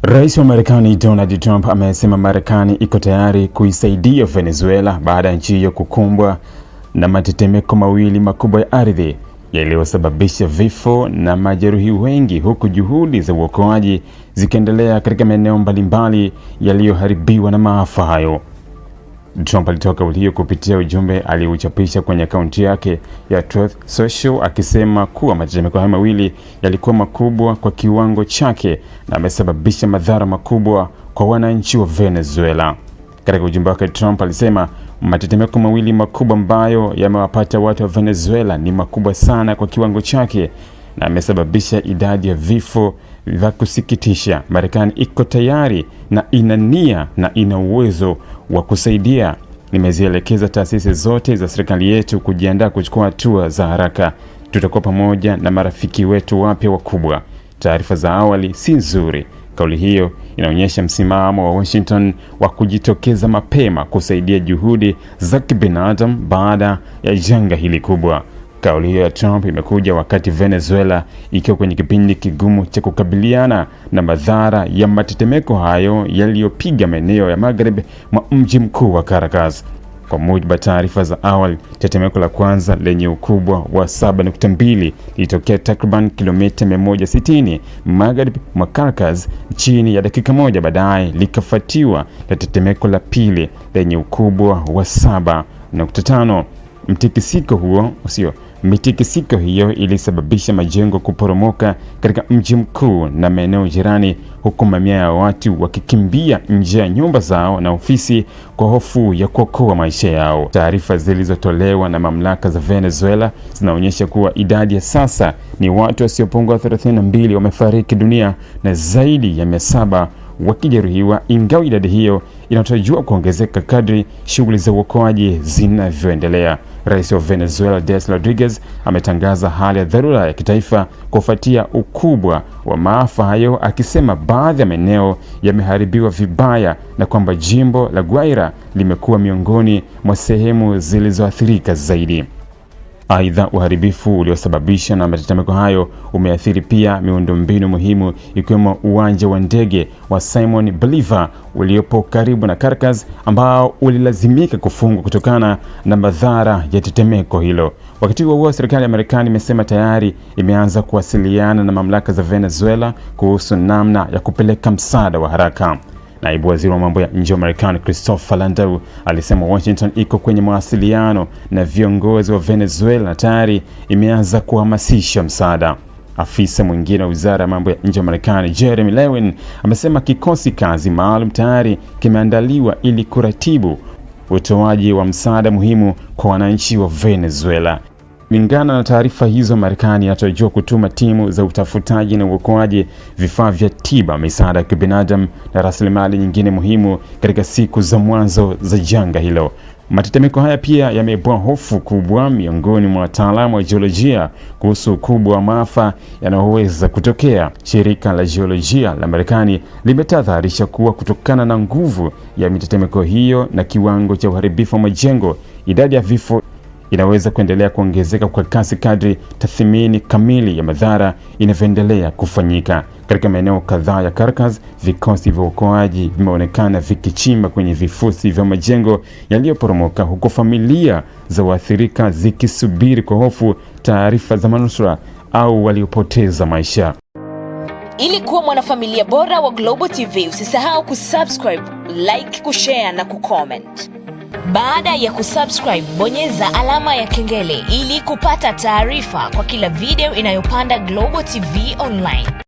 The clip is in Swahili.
Rais wa Marekani Donald Trump amesema Marekani iko tayari kuisaidia Venezuela baada ya nchi hiyo kukumbwa na matetemeko mawili makubwa ya ardhi yaliyosababisha vifo na majeruhi wengi, huku juhudi za uokoaji zikiendelea katika maeneo mbalimbali yaliyoharibiwa na maafa hayo. Trump alitoa kauli hiyo kupitia ujumbe aliochapisha kwenye akaunti yake ya Truth Social, akisema kuwa matetemeko hayo mawili yalikuwa makubwa kwa kiwango chake na amesababisha madhara makubwa kwa wananchi wa Venezuela. Katika ujumbe wake, Trump alisema matetemeko mawili makubwa ambayo yamewapata watu wa Venezuela ni makubwa sana kwa kiwango chake na amesababisha idadi ya vifo vya kusikitisha. Marekani iko tayari na ina nia na ina uwezo wa kusaidia. Nimezielekeza taasisi zote za serikali yetu kujiandaa kuchukua hatua za haraka. Tutakuwa pamoja na marafiki wetu wapya wakubwa. Taarifa za awali si nzuri. Kauli hiyo inaonyesha msimamo wa Washington wa kujitokeza mapema kusaidia juhudi za kibinadamu baada ya janga hili kubwa. Kauli hiyo ya Trump imekuja wakati Venezuela ikiwa kwenye kipindi kigumu cha kukabiliana na madhara ya matetemeko hayo yaliyopiga maeneo ya magharibi mwa mji mkuu wa Caracas. Kwa mujibu wa taarifa za awali, tetemeko la kwanza lenye ukubwa wa 7.2 lilitokea takriban kilomita 160 magharibi mwa Caracas chini ya dakika moja baadaye, likafuatiwa na tetemeko la pili lenye ukubwa wa 7.5. Mitikisiko hiyo ilisababisha majengo kuporomoka katika mji mkuu na maeneo jirani, huku mamia ya watu wakikimbia nje ya nyumba zao na ofisi kwa hofu ya kuokoa maisha yao. Taarifa zilizotolewa na mamlaka za Venezuela zinaonyesha kuwa idadi ya sasa ni watu wasiopungua 32 wamefariki dunia na zaidi ya 700 wakijeruhiwa, ingawa idadi hiyo inatarajiwa kuongezeka kadri shughuli za uokoaji zinavyoendelea. Rais wa Venezuela Delcy Rodriguez ametangaza hali ya dharura ya kitaifa kufuatia ukubwa wa maafa hayo, akisema baadhi ya maeneo yameharibiwa vibaya na kwamba jimbo la Guaira limekuwa miongoni mwa sehemu zilizoathirika zaidi. Aidha, uharibifu uliosababishwa na matetemeko hayo umeathiri pia miundombinu muhimu, ikiwemo uwanja wa ndege wa Simon Bolivar uliopo karibu na Caracas, ambao ulilazimika kufungwa kutokana na madhara ya tetemeko hilo. Wakati huo, serikali ya Marekani imesema tayari imeanza kuwasiliana na mamlaka za Venezuela kuhusu namna ya kupeleka msaada wa haraka. Naibu waziri wa mambo ya nje wa Marekani Christopher Landau alisema Washington iko kwenye mawasiliano na viongozi wa Venezuela na tayari imeanza kuhamasisha msaada. Afisa mwingine wa wizara ya mambo ya nje wa Marekani Jeremy Lewin amesema kikosi kazi maalum tayari kimeandaliwa ili kuratibu utoaji wa msaada muhimu kwa wananchi wa Venezuela. Kulingana na taarifa hizo, Marekani inatarajiwa kutuma timu za utafutaji na uokoaji, vifaa vya tiba, misaada ya kibinadamu na rasilimali nyingine muhimu katika siku za mwanzo za janga hilo. Matetemeko haya pia yameibua hofu kubwa miongoni mwa wataalamu wa jiolojia kuhusu ukubwa wa maafa yanayoweza kutokea. Shirika la jiolojia la Marekani limetahadharisha kuwa kutokana na nguvu ya mitetemeko hiyo na kiwango cha uharibifu wa majengo, idadi ya vifo inaweza kuendelea kuongezeka kwa kasi kadri tathmini kamili ya madhara inavyoendelea kufanyika. Katika maeneo kadhaa ya Caracas, vikosi vya uokoaji vimeonekana vikichimba kwenye vifusi vya majengo yaliyoporomoka, huku familia za waathirika zikisubiri kwa hofu taarifa za manusura au waliopoteza maisha. Ili kuwa mwanafamilia bora wa Global TV, usisahau kusubscribe, like, kushare na kucomment. Baada ya kusubscribe, bonyeza alama ya kengele ili kupata taarifa kwa kila video inayopanda Global TV Online.